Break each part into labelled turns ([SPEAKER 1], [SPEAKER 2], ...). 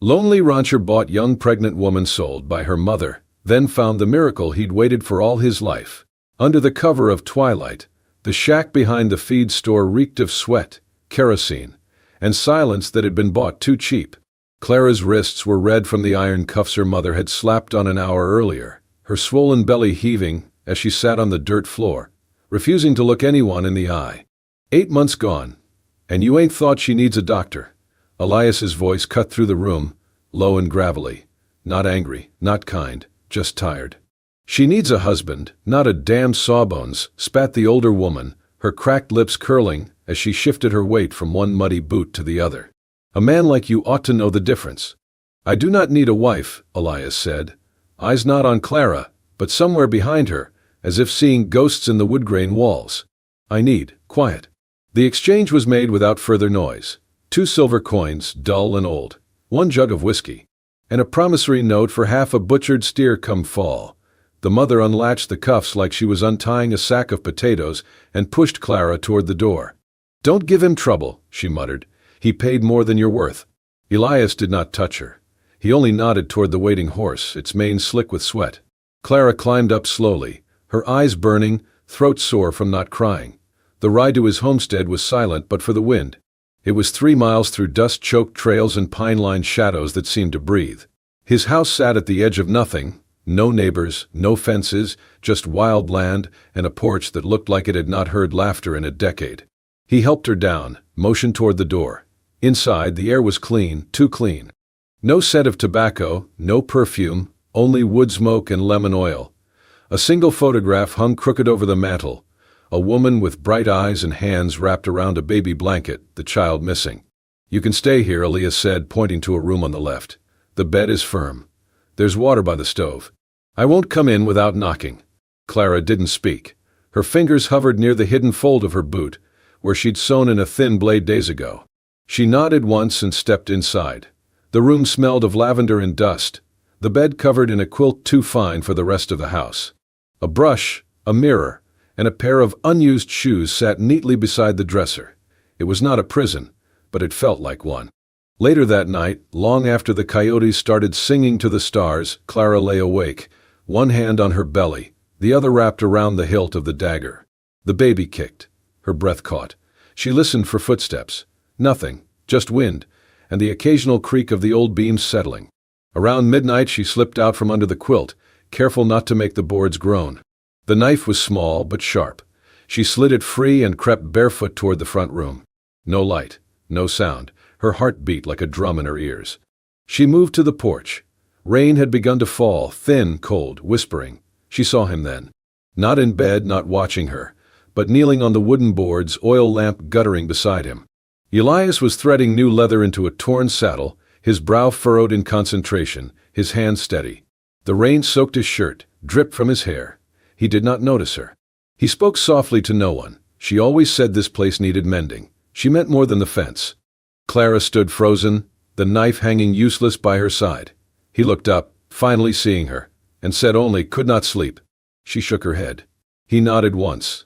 [SPEAKER 1] Lonely rancher bought young pregnant woman sold by her mother, then found the miracle he'd waited for all his life. Under the cover of twilight, the shack behind the feed store reeked of sweat, kerosene, and silence that had been bought too cheap. Clara's wrists were red from the iron cuffs her mother had slapped on an hour earlier, her swollen belly heaving as she sat on the dirt floor, refusing to look anyone in the eye. 8 months gone, and you ain't thought she needs a doctor. Elias's voice cut through the room, low and gravelly. Not angry, not kind, just tired. She needs a husband, not a damn sawbones, spat the older woman, her cracked lips curling as she shifted her weight from one muddy boot to the other. A man like you ought to know the difference. I do not need a wife, Elias said, eyes not on Clara, but somewhere behind her, as if seeing ghosts in the wood-grain walls. I need quiet. The exchange was made without further noise. 2 silver coins, dull and old, 1 jug of whiskey, and a promissory note for half a butchered steer come fall. The mother unlatched the cuffs like she was untying a sack of potatoes and pushed Clara toward the door. Don't give him trouble, she muttered. He paid more than you're worth. Elias did not touch her. He only nodded toward the waiting horse, its mane slick with sweat. Clara climbed up slowly, her eyes burning, throat sore from not crying. The ride to his homestead was silent but for the wind. It was 3 miles through dust-choked trails and pine-lined shadows that seemed to breathe. His house sat at the edge of nothing, no neighbors, no fences, just wild land and a porch that looked like it had not heard laughter in a decade. He helped her down, motioned toward the door. Inside, the air was clean, too clean. No scent of tobacco, no perfume, only wood smoke and lemon oil. A single photograph hung crooked over the mantel, a woman with bright eyes and hands wrapped around a baby blanket, the child missing. You can stay here, Elias said, pointing to a room on the left. The bed is firm. There's water by the stove. I won't come in without knocking. Clara didn't speak. Her fingers hovered near the hidden fold of her boot, where she'd sewn in a thin blade days ago. She nodded once and stepped inside. The room smelled of lavender and dust, the bed covered in a quilt too fine for the rest of the house. A brush, a mirror, and a pair of unused shoes sat neatly beside the dresser. It was not a prison, but it felt like one. Later that night, long after the coyotes started singing to the stars, Clara lay awake, one hand on her belly, the other wrapped around the hilt of the dagger. The baby kicked. Her breath caught. She listened for footsteps. Nothing, just wind, and the occasional creak of the old beams settling. Around midnight she slipped out from under the quilt, careful not to make the boards groan. The knife was small but sharp. She slid it free and crept barefoot toward the front room. No light, no sound. Her heart beat like a drum in her ears. She moved to the porch. Rain had begun to fall, thin, cold, whispering. She saw him then. Not in bed, not watching her, but kneeling on the wooden boards, oil lamp guttering beside him. Elias was threading new leather into a torn saddle, his brow furrowed in concentration, his hands steady. The rain soaked his shirt, dripped from his hair. He did not notice her. He spoke softly to no one. She always said this place needed mending. She meant more than the fence. Clara stood frozen, the knife hanging useless by her side. He looked up, finally seeing her, and said only, "Could not sleep." She shook her head. He nodded once,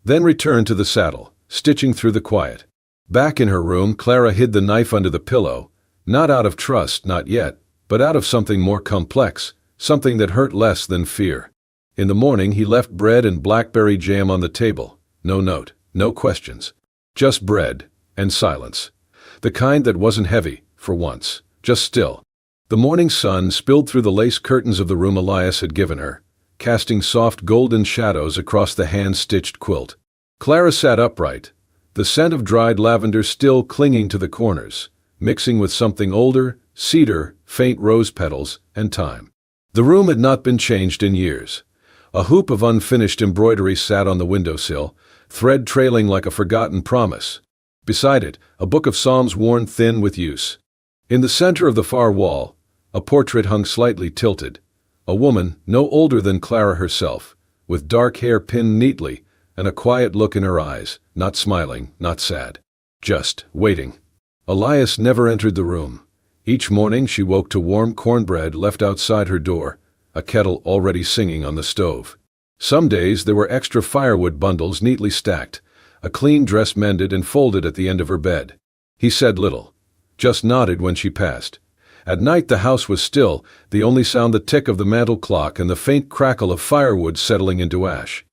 [SPEAKER 1] then returned to the saddle, stitching through the quiet. Back in her room, Clara hid the knife under the pillow, not out of trust, not yet, but out of something more complex, something that hurt less than fear. In the morning he left bread and blackberry jam on the table. No note, no questions. Just bread, and silence. The kind that wasn't heavy, for once, just still. The morning sun spilled through the lace curtains of the room Elias had given her, casting soft golden shadows across the hand-stitched quilt. Clara sat upright, the scent of dried lavender still clinging to the corners, mixing with something older, cedar, faint rose petals, and time. The room had not been changed in years. A hoop of unfinished embroidery sat on the windowsill, thread trailing like a forgotten promise. Beside it, a book of psalms worn thin with use. In the center of the far wall, a portrait hung slightly tilted. A woman, no older than Clara herself, with dark hair pinned neatly and a quiet look in her eyes, not smiling, not sad. Just waiting. Elias never entered the room. Each morning she woke to warm cornbread left outside her door, a kettle already singing on the stove. Some days there were extra firewood bundles neatly stacked, a clean dress mended and folded at the end of her bed. He said little, just nodded when she passed, At night the house was still, the only sound the tick of the mantel clock and the faint crackle of firewood settling into ash.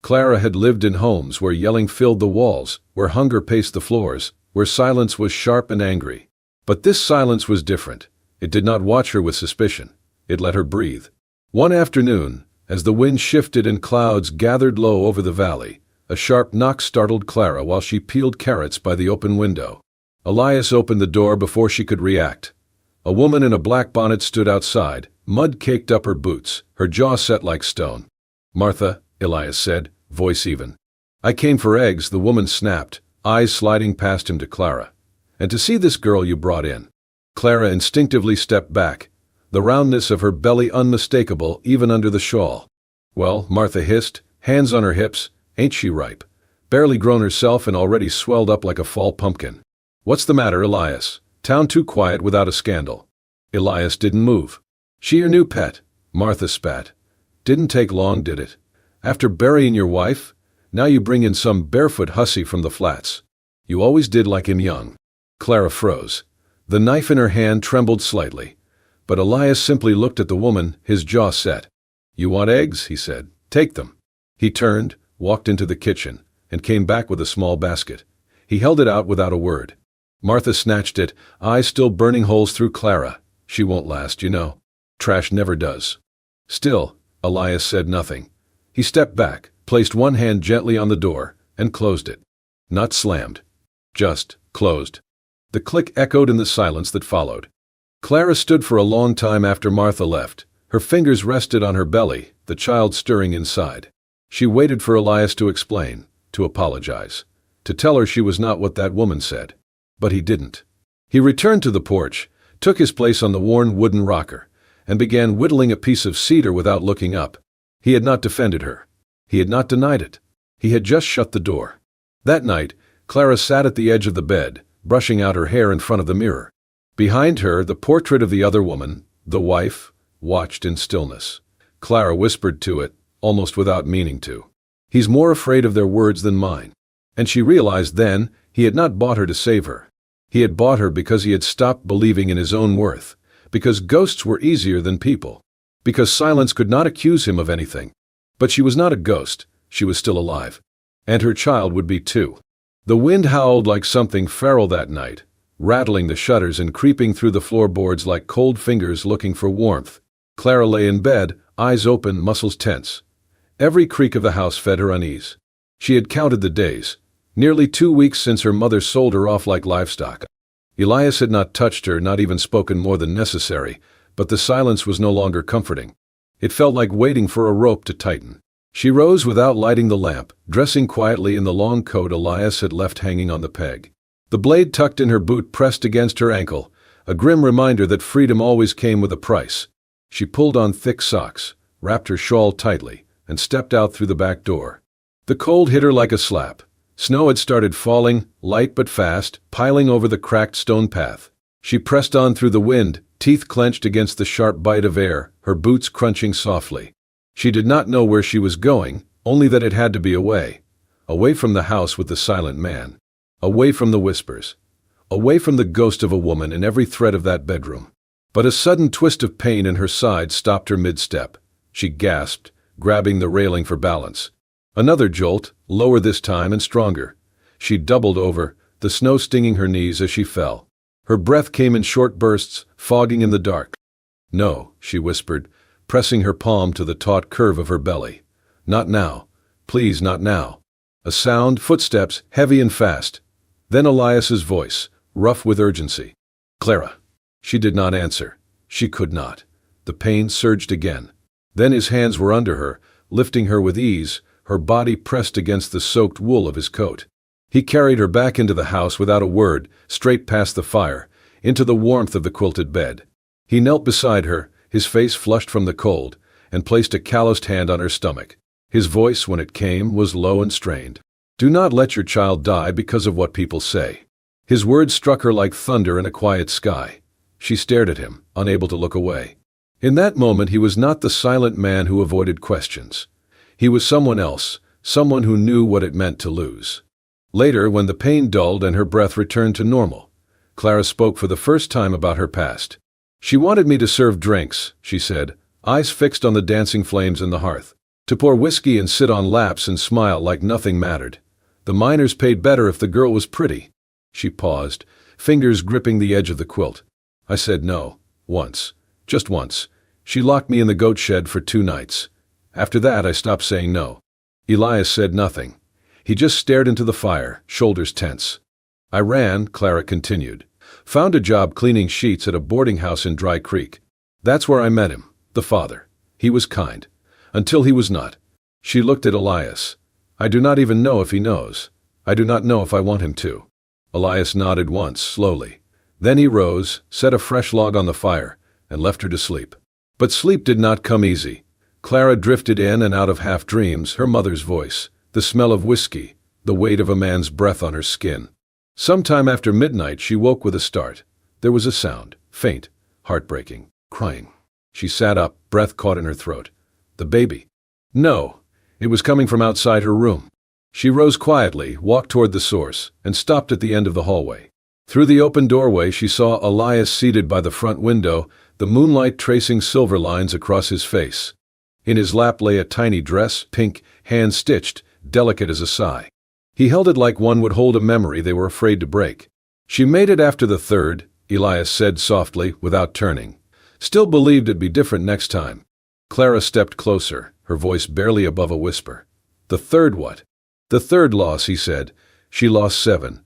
[SPEAKER 1] Clara had lived in homes where yelling filled the walls, where hunger paced the floors, where silence was sharp and angry. But this silence was different. It did not watch her with suspicion. It let her breathe. One afternoon, as the wind shifted and clouds gathered low over the valley, a sharp knock startled Clara while she peeled carrots by the open window. Elias opened the door before she could react. A woman in a black bonnet stood outside, mud caked up her boots, her jaw set like stone. "Martha," Elias said, voice even. "I came for eggs," the woman snapped, eyes sliding past him to Clara. "And to see this girl you brought in." Clara instinctively stepped back, the roundness of her belly unmistakable even under the shawl. "Well," Martha hissed, hands on her hips, "ain't she ripe? Barely grown herself and already swelled up like a fall pumpkin." "What's the matter, Elias? Town too quiet without a scandal." Elias didn't move. "She your new pet?" Martha spat. "Didn't take long, did it? After burying your wife? Now you bring in some barefoot hussy from the flats. You always did like him young." Clara froze. The knife in her hand trembled slightly. But Elias simply looked at the woman, his jaw set. "You want eggs?" he said. "Take them." He turned, walked into the kitchen, and came back with a small basket. He held it out without a word. Martha snatched it, eyes still burning holes through Clara. "She won't last, you know. Trash never does." Still, Elias said nothing. He stepped back, placed one hand gently on the door, and closed it. Not slammed. Just closed. The click echoed in the silence that followed. Clara stood for a long time after Martha left. Her fingers rested on her belly, the child stirring inside. She waited for Elias to explain, to apologize, to tell her she was not what that woman said. But he didn't. He returned to the porch, took his place on the worn wooden rocker, and began whittling a piece of cedar without looking up. He had not defended her. He had not denied it. He had just shut the door. That night, Clara sat at the edge of the bed, brushing out her hair in front of the mirror. Behind her, the portrait of the other woman, the wife, watched in stillness. Clara whispered to it, almost without meaning to. "He's more afraid of their words than mine." And she realized then he had not bought her to save her. He had bought her because he had stopped believing in his own worth, because ghosts were easier than people, because silence could not accuse him of anything. But she was not a ghost, she was still alive. And her child would be too. The wind howled like something feral that night, rattling the shutters and creeping through the floorboards like cold fingers looking for warmth. Clara lay in bed, eyes open, muscles tense. Every creak of the house fed her unease. She had counted the days. Nearly 2 weeks since her mother sold her off like livestock. Elias had not touched her, not even spoken more than necessary, but the silence was no longer comforting. It felt like waiting for a rope to tighten. She rose without lighting the lamp, dressing quietly in the long coat Elias had left hanging on the peg. The blade tucked in her boot pressed against her ankle, a grim reminder that freedom always came with a price. She pulled on thick socks, wrapped her shawl tightly, and stepped out through the back door. The cold hit her like a slap. Snow had started falling, light but fast, piling over the cracked stone path. She pressed on through the wind, teeth clenched against the sharp bite of air, her boots crunching softly. She did not know where she was going, only that it had to be away. Away from the house with the silent man. Away from the whispers. Away from the ghost of a woman in every thread of that bedroom. But a sudden twist of pain in her side stopped her mid-step. She gasped, grabbing the railing for balance. Another jolt, lower this time and stronger. She doubled over, the snow stinging her knees as she fell. Her breath came in short bursts, fogging in the dark. "No," she whispered, pressing her palm to the taut curve of her belly. "Not now. Please, not now." A sound, footsteps, heavy and fast. Then Elias's voice, rough with urgency. "Clara." She did not answer. She could not. The pain surged again. Then his hands were under her, lifting her with ease, her body pressed against the soaked wool of his coat. He carried her back into the house without a word, straight past the fire, into the warmth of the quilted bed. He knelt beside her, his face flushed from the cold, and placed a calloused hand on her stomach. His voice, when it came, was low and strained. "Do not let your child die because of what people say." His words struck her like thunder in a quiet sky. She stared at him, unable to look away. In that moment he was not the silent man who avoided questions. He was someone else, someone who knew what it meant to lose. Later, when the pain dulled and her breath returned to normal, Clara spoke for the first time about her past. She wanted me to serve drinks, she said, eyes fixed on the dancing flames in the hearth. To pour whiskey and sit on laps and smile like nothing mattered. The miners paid better if the girl was pretty. She paused, fingers gripping the edge of the quilt. I said no. Once. Just once. She locked me in the goat shed for 2 nights. After that, I stopped saying no. Elias said nothing. He just stared into the fire, shoulders tense. I ran, Clara continued. Found a job cleaning sheets at a boarding house in Dry Creek. That's where I met him, the father. He was kind. Until he was not. She looked at Elias. I do not even know if he knows. I do not know if I want him to. Elias nodded once, slowly. Then he rose, set a fresh log on the fire, and left her to sleep. But sleep did not come easy. Clara drifted in and out of half-dreams, her mother's voice, the smell of whiskey, the weight of a man's breath on her skin. Sometime after midnight she woke with a start. There was a sound, faint, heartbreaking, crying. She sat up, breath caught in her throat. The baby. No, it was coming from outside her room. She rose quietly, walked toward the source, and stopped at the end of the hallway. Through the open doorway she saw Elias seated by the front window, the moonlight tracing silver lines across his face. In his lap lay a tiny dress, pink, hand-stitched, delicate as a sigh. He held it like one would hold a memory they were afraid to break. She made it after the third, Elias said softly, without turning. Still believed it'd be different next time. Clara stepped closer, her voice barely above a whisper. The third what? The third loss, he said. She lost 7.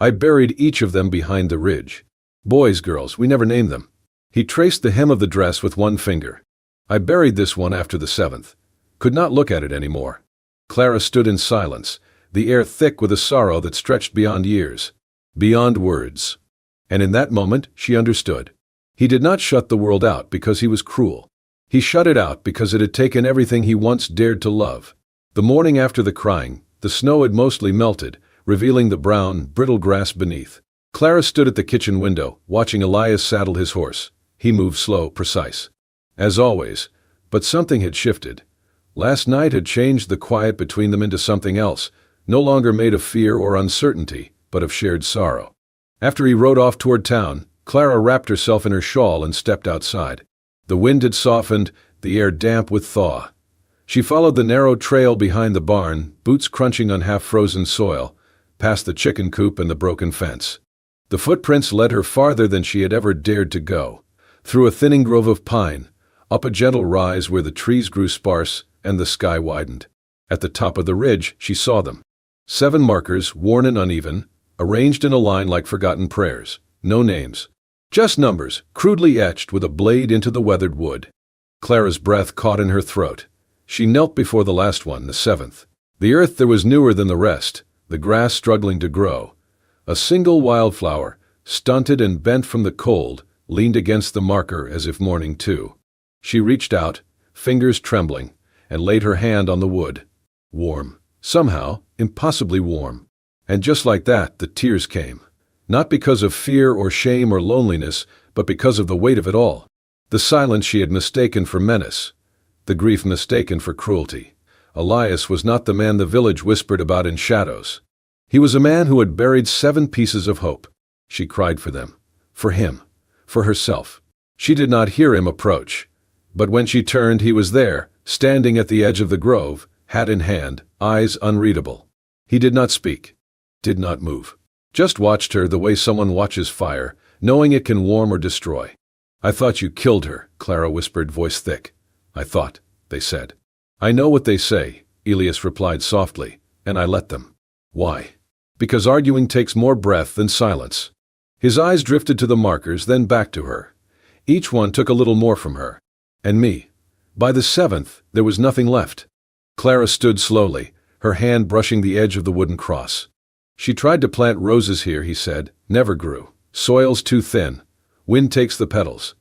[SPEAKER 1] I buried each of them behind the ridge. Boys, girls, we never named them. He traced the hem of the dress with one finger. I buried this one after the 7th. Could not look at it anymore. Clara stood in silence, the air thick with a sorrow that stretched beyond years, beyond words. And in that moment she understood. He did not shut the world out because he was cruel. He shut it out because it had taken everything he once dared to love. The morning after the crying, the snow had mostly melted, revealing the brown, brittle grass beneath. Clara stood at the kitchen window, watching Elias saddle his horse. He moved slow, precise. As always, but something had shifted. Last night had changed the quiet between them into something else, no longer made of fear or uncertainty, but of shared sorrow. After he rode off toward town, Clara wrapped herself in her shawl and stepped outside. The wind had softened, the air damp with thaw. She followed the narrow trail behind the barn, boots crunching on half-frozen soil, past the chicken coop and the broken fence. The footprints led her farther than she had ever dared to go, through a thinning grove of pine, up a gentle rise where the trees grew sparse and the sky widened. At the top of the ridge, she saw them. 7 markers, worn and uneven, arranged in a line like forgotten prayers. No names. Just numbers, crudely etched with a blade into the weathered wood. Clara's breath caught in her throat. She knelt before the last one, the 7th. The earth there was newer than the rest, the grass struggling to grow. A single wildflower, stunted and bent from the cold, leaned against the marker as if mourning too. She reached out, fingers trembling, and laid her hand on the wood. Warm. Somehow, impossibly warm. And just like that, the tears came. Not because of fear or shame or loneliness, but because of the weight of it all. The silence she had mistaken for menace. The grief mistaken for cruelty. Elias was not the man the village whispered about in shadows. He was a man who had buried 7 pieces of hope. She cried for them. For him. For herself. She did not hear him approach. But when she turned, he was there, standing at the edge of the grove, hat in hand, eyes unreadable. He did not speak. Did not move. Just watched her the way someone watches fire, knowing it can warm or destroy. I thought you killed her, Clara whispered, voice thick. I thought, they said. I know what they say, Elias replied softly, and I let them. Why? Because arguing takes more breath than silence. His eyes drifted to the markers, then back to her. Each one took a little more from her. And me. By the 7th, there was nothing left. Clara stood slowly, her hand brushing the edge of the wooden cross. She tried to plant roses here, he said. Never grew. Soil's too thin. Wind takes the petals.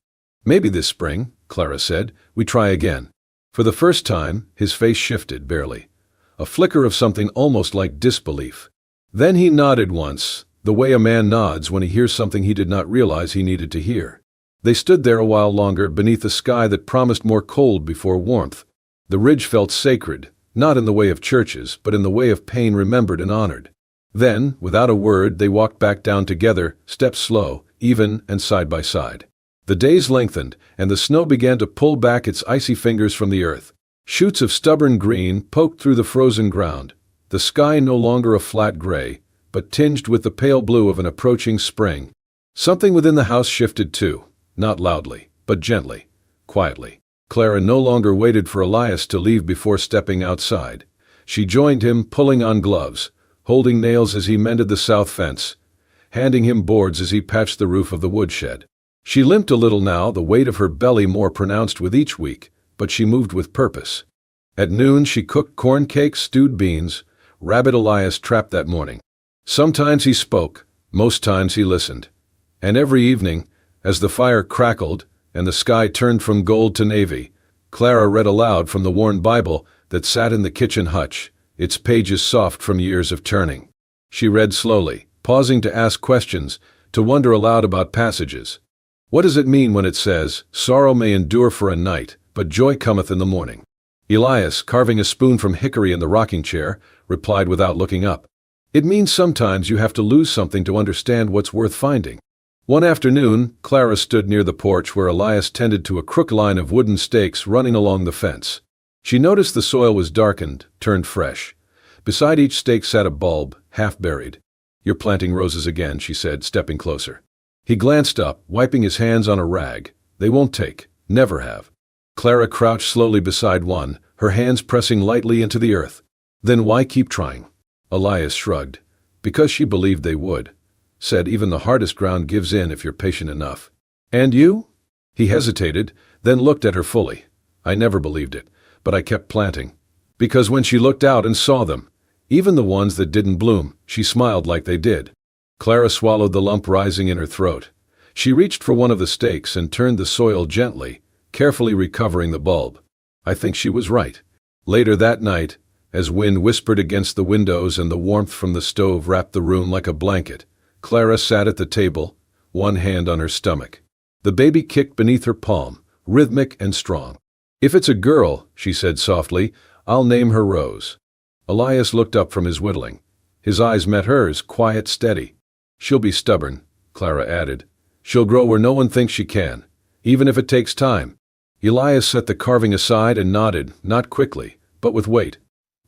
[SPEAKER 1] Maybe this spring, Clara said, we try again. For the first time, his face shifted, barely. A flicker of something almost like disbelief. Then he nodded once, the way a man nods when he hears something he did not realize he needed to hear. They stood there a while longer beneath a sky that promised more cold before warmth. The ridge felt sacred, not in the way of churches, but in the way of pain remembered and honored. Then, without a word, they walked back down together, steps slow, even and side by side. The days lengthened, and the snow began to pull back its icy fingers from the earth. Shoots of stubborn green poked through the frozen ground, the sky no longer a flat gray, but tinged with the pale blue of an approaching spring. Something within the house shifted too, not loudly, but gently, quietly. Clara no longer waited for Elias to leave before stepping outside. She joined him, pulling on gloves, holding nails as he mended the south fence, handing him boards as he patched the roof of the woodshed. She limped a little now, the weight of her belly more pronounced with each week, but she moved with purpose. At noon she cooked corn cakes, stewed beans, rabbit Elias trapped that morning. Sometimes he spoke, most times he listened. And every evening, as the fire crackled and the sky turned from gold to navy, Clara read aloud from the worn Bible that sat in the kitchen hutch, its pages soft from years of turning. She read slowly, pausing to ask questions, to wonder aloud about passages. What does it mean when it says, "Sorrow may endure for a night, but joy cometh in the morning"? Elias, carving a spoon from hickory in the rocking chair, replied without looking up. It means sometimes you have to lose something to understand what's worth finding. One afternoon, Clara stood near the porch where Elias tended to a crook line of wooden stakes running along the fence. She noticed the soil was darkened, turned fresh. Beside each stake sat a bulb, half buried. "You're planting roses again," she said, stepping closer. He glanced up, wiping his hands on a rag. "They won't take, never have." Clara crouched slowly beside one, her hands pressing lightly into the earth. "Then why keep trying?" Elias shrugged. "Because she believed they would. Said even the hardest ground gives in if you're patient enough." "And you?" He hesitated, then looked at her fully. "I never believed it, but I kept planting. Because when she looked out and saw them, even the ones that didn't bloom, she smiled like they did." Clara swallowed the lump rising in her throat. She reached for one of the stakes and turned the soil gently, carefully recovering the bulb. I think she was right. Later that night, as wind whispered against the windows and the warmth from the stove wrapped the room like a blanket, Clara sat at the table, one hand on her stomach. The baby kicked beneath her palm, rhythmic and strong. "If it's a girl," she said softly, "I'll name her Rose." Elias looked up from his whittling. His eyes met hers, quiet, steady. "She'll be stubborn," Clara added. "She'll grow where no one thinks she can, even if it takes time." Elias set the carving aside and nodded, not quickly, but with weight.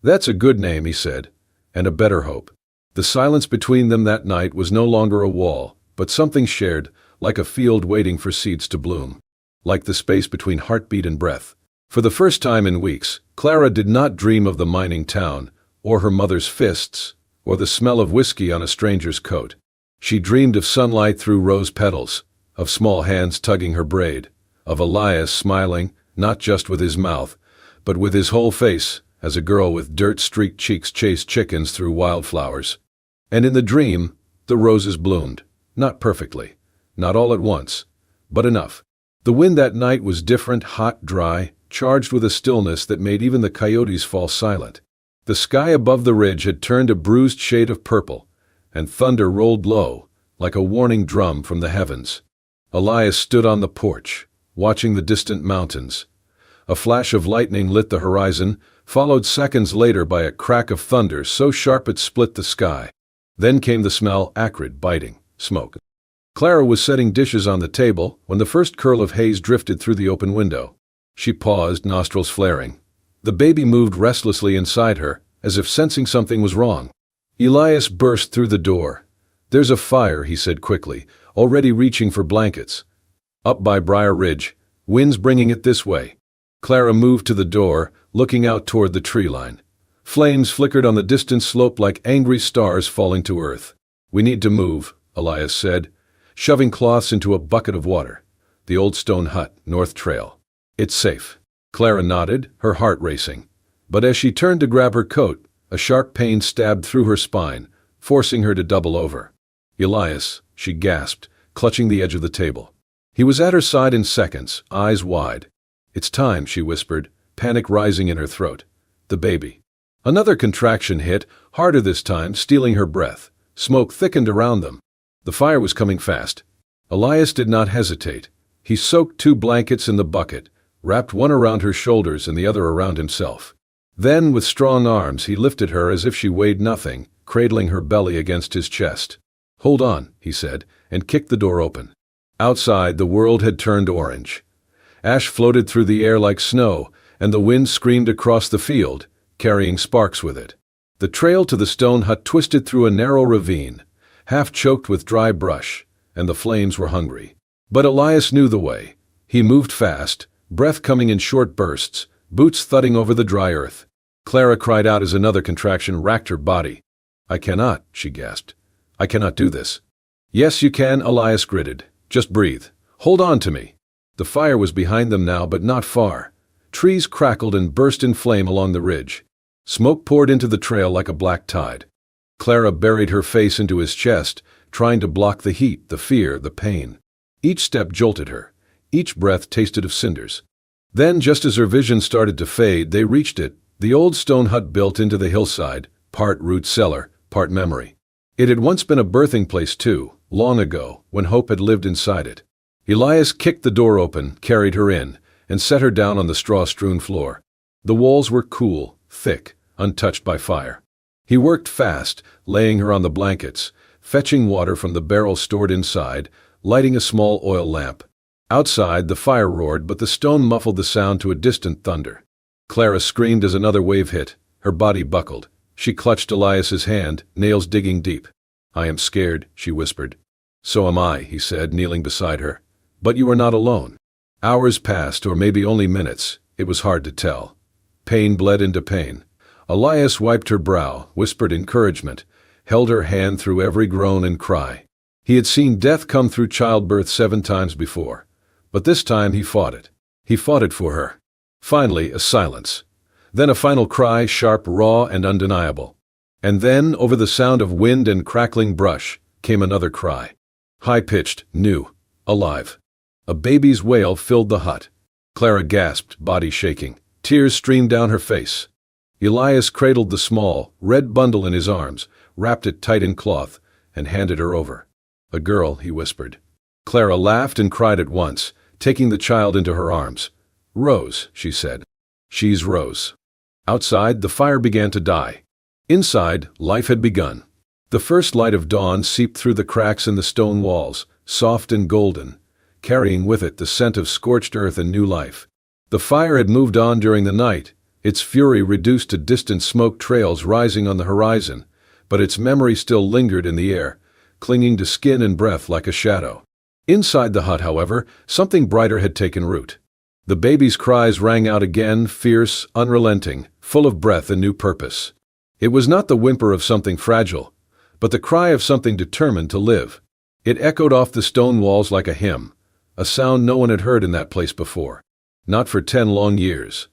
[SPEAKER 1] "That's a good name," he said, "and a better hope." The silence between them that night was no longer a wall, but something shared, like a field waiting for seeds to bloom. Like the space between heartbeat and breath. For the first time in weeks, Clara did not dream of the mining town, or her mother's fists, or the smell of whiskey on a stranger's coat. She dreamed of sunlight through rose petals, of small hands tugging her braid, of Elias smiling, not just with his mouth, but with his whole face, as a girl with dirt-streaked cheeks chased chickens through wildflowers. And in the dream, the roses bloomed, not perfectly, not all at once, but enough. The wind that night was different, hot, dry, charged with a stillness that made even the coyotes fall silent. The sky above the ridge had turned a bruised shade of purple, and thunder rolled low, like a warning drum from the heavens. Elias stood on the porch, watching the distant mountains. A flash of lightning lit the horizon, followed seconds later by a crack of thunder so sharp it split the sky. Then came the smell, acrid, biting, smoke. Clara was setting dishes on the table when the first curl of haze drifted through the open window. She paused, nostrils flaring. The baby moved restlessly inside her, as if sensing something was wrong. Elias burst through the door. "There's a fire," he said quickly, already reaching for blankets. "Up by Briar Ridge. Wind's bringing it this way." Clara moved to the door, looking out toward the tree line. Flames flickered on the distant slope like angry stars falling to earth. "We need to move," Elias said, shoving cloths into a bucket of water. "The old stone hut, North Trail. It's safe." Clara nodded, her heart racing. But as she turned to grab her coat, a sharp pain stabbed through her spine, forcing her to double over. "Elias," she gasped, clutching the edge of the table. He was at her side in seconds, eyes wide. "It's time," she whispered, panic rising in her throat. "The baby." Another contraction hit, harder this time, stealing her breath. Smoke thickened around them. The fire was coming fast. Elias did not hesitate. He soaked 2 blankets in the bucket, wrapped one around her shoulders and the other around himself. Then, with strong arms, he lifted her as if she weighed nothing, cradling her belly against his chest. "Hold on," he said, and kicked the door open. Outside, the world had turned orange. Ash floated through the air like snow, and the wind screamed across the field, carrying sparks with it. The trail to the stone hut twisted through a narrow ravine, half choked with dry brush, and the flames were hungry. But Elias knew the way. He moved fast, breath coming in short bursts, boots thudding over the dry earth. Clara cried out as another contraction racked her body. "I cannot," she gasped. "I cannot do this." "Yes, you can," Elias gritted. "Just breathe. Hold on to me." The fire was behind them now, but not far. Trees crackled and burst in flame along the ridge. Smoke poured into the trail like a black tide. Clara buried her face into his chest, trying to block the heat, the fear, the pain. Each step jolted her. Each breath tasted of cinders. Then, just as her vision started to fade, they reached it, the old stone hut built into the hillside, part root cellar, part memory. It had once been a birthing place too, long ago, when hope had lived inside it. Elias kicked the door open, carried her in, and set her down on the straw-strewn floor. The walls were cool, thick, untouched by fire. He worked fast, laying her on the blankets, fetching water from the barrel stored inside, lighting a small oil lamp. Outside, the fire roared, but the stone muffled the sound to a distant thunder. Clara screamed as another wave hit. Her body buckled. She clutched Elias's hand, nails digging deep. "I am scared," she whispered. "So am I," he said, kneeling beside her. "But you are not alone." Hours passed, or maybe only minutes. It was hard to tell. Pain bled into pain. Elias wiped her brow, whispered encouragement, held her hand through every groan and cry. He had seen death come through childbirth 7 times before. But this time he fought it. He fought it for her. Finally, a silence. Then a final cry, sharp, raw, and undeniable. And then, over the sound of wind and crackling brush, came another cry. High-pitched, new, alive. A baby's wail filled the hut. Clara gasped, body shaking. Tears streamed down her face. Elias cradled the small, red bundle in his arms, wrapped it tight in cloth, and handed her over. "A girl," he whispered. Clara laughed and cried at once, taking the child into her arms. "Rose," she said. "She's Rose." Outside, the fire began to die. Inside, life had begun. The first light of dawn seeped through the cracks in the stone walls, soft and golden, carrying with it the scent of scorched earth and new life. The fire had moved on during the night, its fury reduced to distant smoke trails rising on the horizon, but its memory still lingered in the air, clinging to skin and breath like a shadow. Inside the hut, however, something brighter had taken root. The baby's cries rang out again, fierce, unrelenting, full of breath and new purpose. It was not the whimper of something fragile, but the cry of something determined to live. It echoed off the stone walls like a hymn, a sound no one had heard in that place before, not for 10 long years,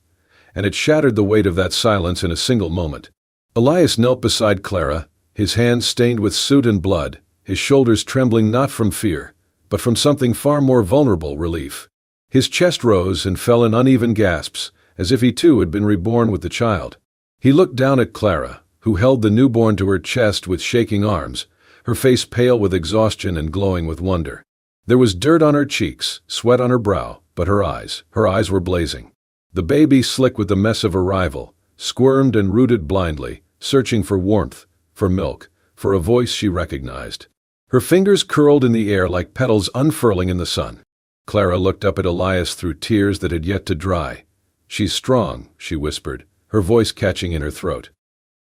[SPEAKER 1] and it shattered the weight of that silence in a single moment. Elias knelt beside Clara, his hands stained with soot and blood, his shoulders trembling not from fear, but from something far more vulnerable, relief. His chest rose and fell in uneven gasps, as if he too had been reborn with the child. He looked down at Clara, who held the newborn to her chest with shaking arms, her face pale with exhaustion and glowing with wonder. There was dirt on her cheeks, sweat on her brow, but her eyes were blazing. The baby, slick with the mess of arrival, squirmed and rooted blindly, searching for warmth, for milk, for a voice she recognized. Her fingers curled in the air like petals unfurling in the sun. Clara looked up at Elias through tears that had yet to dry. "She's strong," she whispered, her voice catching in her throat.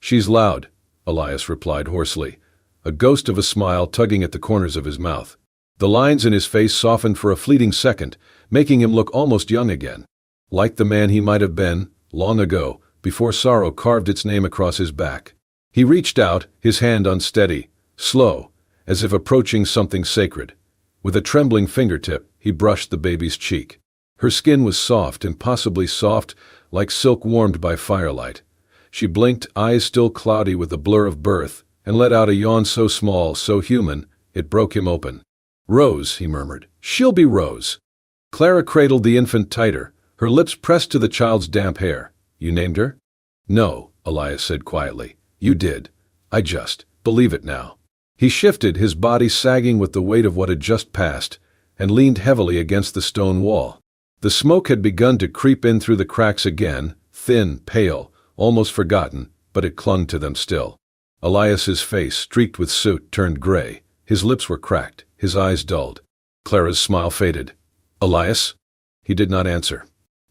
[SPEAKER 1] "She's loud," Elias replied hoarsely, a ghost of a smile tugging at the corners of his mouth. The lines in his face softened for a fleeting second, making him look almost young again, like the man he might have been, long ago, before sorrow carved its name across his back. He reached out, his hand unsteady, slow, as if approaching something sacred. With a trembling fingertip, he brushed the baby's cheek. Her skin was soft, impossibly soft, like silk warmed by firelight. She blinked, eyes still cloudy with the blur of birth, and let out a yawn so small, so human, it broke him open. "Rose," he murmured. "She'll be Rose." Clara cradled the infant tighter, her lips pressed to the child's damp hair. "You named her?" "No," Elias said quietly. "You did. I just believe it now." He shifted, his body sagging with the weight of what had just passed, and leaned heavily against the stone wall. The smoke had begun to creep in through the cracks again, thin, pale, almost forgotten, but it clung to them still. Elias's face, streaked with soot, turned gray. His lips were cracked, his eyes dulled. Clara's smile faded. Elias? He did not answer.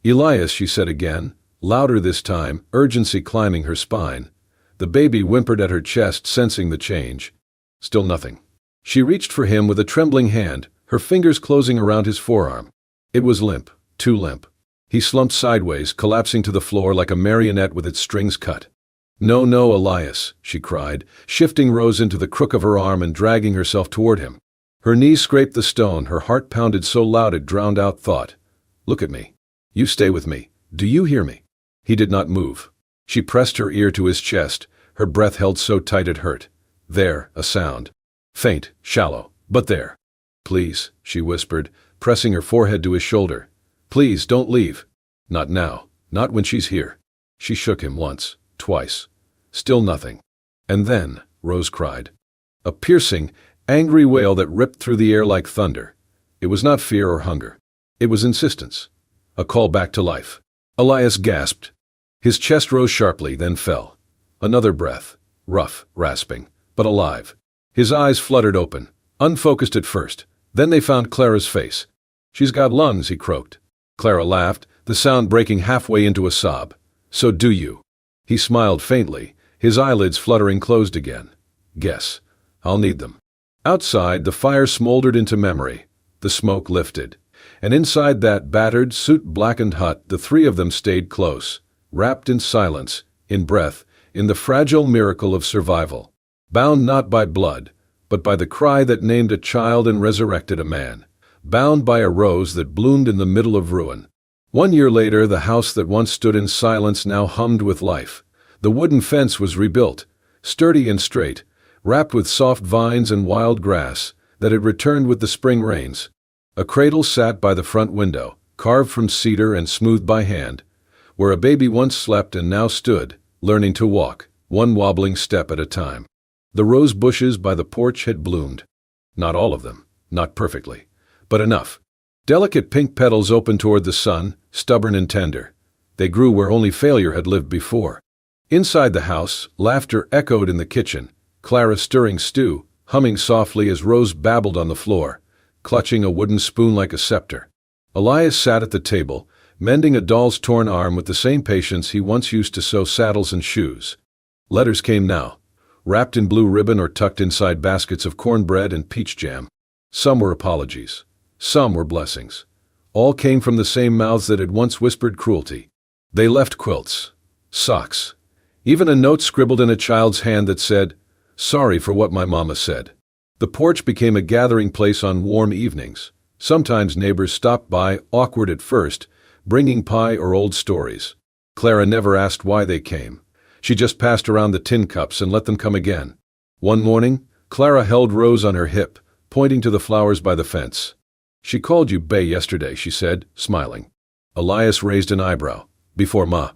[SPEAKER 1] Elias, she said again, louder this time, urgency climbing her spine. The baby whimpered at her chest, sensing the change. Still nothing. She reached for him with a trembling hand, her fingers closing around his forearm. It was limp, too limp. He slumped sideways, collapsing to the floor like a marionette with its strings cut. No, no, Elias, she cried, shifting Rose into the crook of her arm and dragging herself toward him. Her knees scraped the stone, her heart pounded so loud it drowned out thought. Look at me. You stay with me. Do you hear me? He did not move. She pressed her ear to his chest, her breath held so tight it hurt. There, a sound. Faint, shallow, but there. Please, she whispered, pressing her forehead to his shoulder. Please, don't leave. Not now, not when she's here. She shook him once, twice. Still nothing. And then, Rose cried. A piercing, angry wail that ripped through the air like thunder. It was not fear or hunger. It was insistence. A call back to life. Elias gasped. His chest rose sharply, then fell. Another breath, rough, rasping, but alive. His eyes fluttered open, unfocused at first. Then they found Clara's face. She's got lungs, he croaked. Clara laughed, the sound breaking halfway into a sob. So do you. He smiled faintly, his eyelids fluttering closed again. Guess. I'll need them. Outside, the fire smoldered into memory. The smoke lifted. And inside that battered, soot-blackened hut, the three of them stayed close, wrapped in silence, in breath, in the fragile miracle of survival. Bound not by blood, but by the cry that named a child and resurrected a man. Bound by a rose that bloomed in the middle of ruin. 1 year later, the house that once stood in silence now hummed with life. The wooden fence was rebuilt, sturdy and straight, wrapped with soft vines and wild grass that had returned with the spring rains. A cradle sat by the front window, carved from cedar and smoothed by hand, where a baby once slept and now stood, learning to walk, one wobbling step at a time. The rose bushes by the porch had bloomed. Not all of them, not perfectly, but enough. Delicate pink petals opened toward the sun, stubborn and tender. They grew where only failure had lived before. Inside the house, laughter echoed in the kitchen, Clara stirring stew, humming softly as Rose babbled on the floor, clutching a wooden spoon like a scepter. Elias sat at the table, mending a doll's torn arm with the same patience he once used to sew saddles and shoes. Letters came now, wrapped in blue ribbon or tucked inside baskets of cornbread and peach jam. Some were apologies. Some were blessings. All came from the same mouths that had once whispered cruelty. They left quilts, socks, even a note scribbled in a child's hand that said, "Sorry for what my mama said." The porch became a gathering place on warm evenings. Sometimes neighbors stopped by, awkward at first, bringing pie or old stories. Clara never asked why they came. She just passed around the tin cups and let them come again. One morning, Clara held Rose on her hip, pointing to the flowers by the fence. "She called you Bay yesterday," she said, smiling. Elias raised an eyebrow. "Before Ma."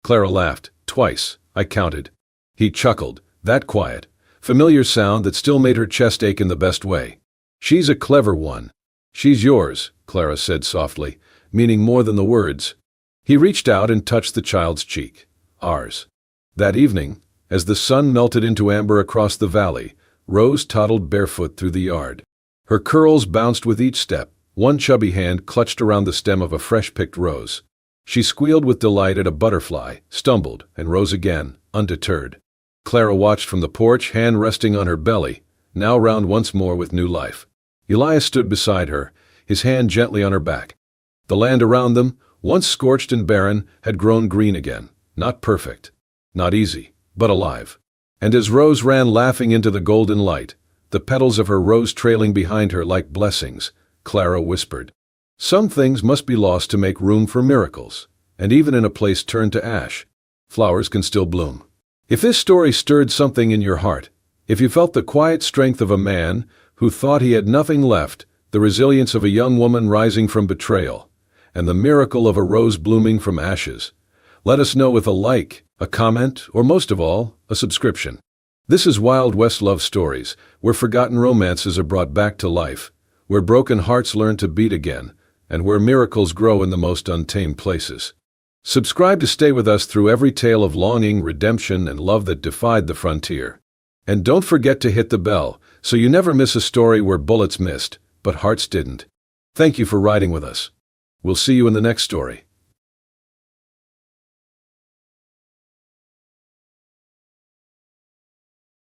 [SPEAKER 1] Clara laughed. "Twice, I counted." He chuckled, that quiet, familiar sound that still made her chest ache in the best way. "She's a clever one." "She's yours," Clara said softly, meaning more than the words. He reached out and touched the child's cheek. "Ours." That evening, as the sun melted into amber across the valley, Rose toddled barefoot through the yard. Her curls bounced with each step, one chubby hand clutched around the stem of a fresh-picked rose. She squealed with delight at a butterfly, stumbled, and rose again, undeterred. Clara watched from the porch, hand resting on her belly, now round once more with new life. Elias stood beside her, his hand gently on her back. The land around them, once scorched and barren, had grown green again, not perfect, not easy, but alive. And as Rose ran laughing into the golden light, the petals of her rose trailing behind her like blessings, Clara whispered, "Some things must be lost to make room for miracles, and even in a place turned to ash, flowers can still bloom." If this story stirred something in your heart, if you felt the quiet strength of a man who thought he had nothing left, the resilience of a young woman rising from betrayal, and the miracle of a rose blooming from ashes, let us know with a like, a comment, or most of all, a subscription. This is Wild West Love Stories, where forgotten romances are brought back to life, where broken hearts learn to beat again, and where miracles grow in the most untamed places. Subscribe to stay with us through every tale of longing, redemption, and love that defied the frontier. And don't forget to hit the bell, so you never miss a story where bullets missed, but hearts didn't. Thank you for riding with us. We'll see you in the next story.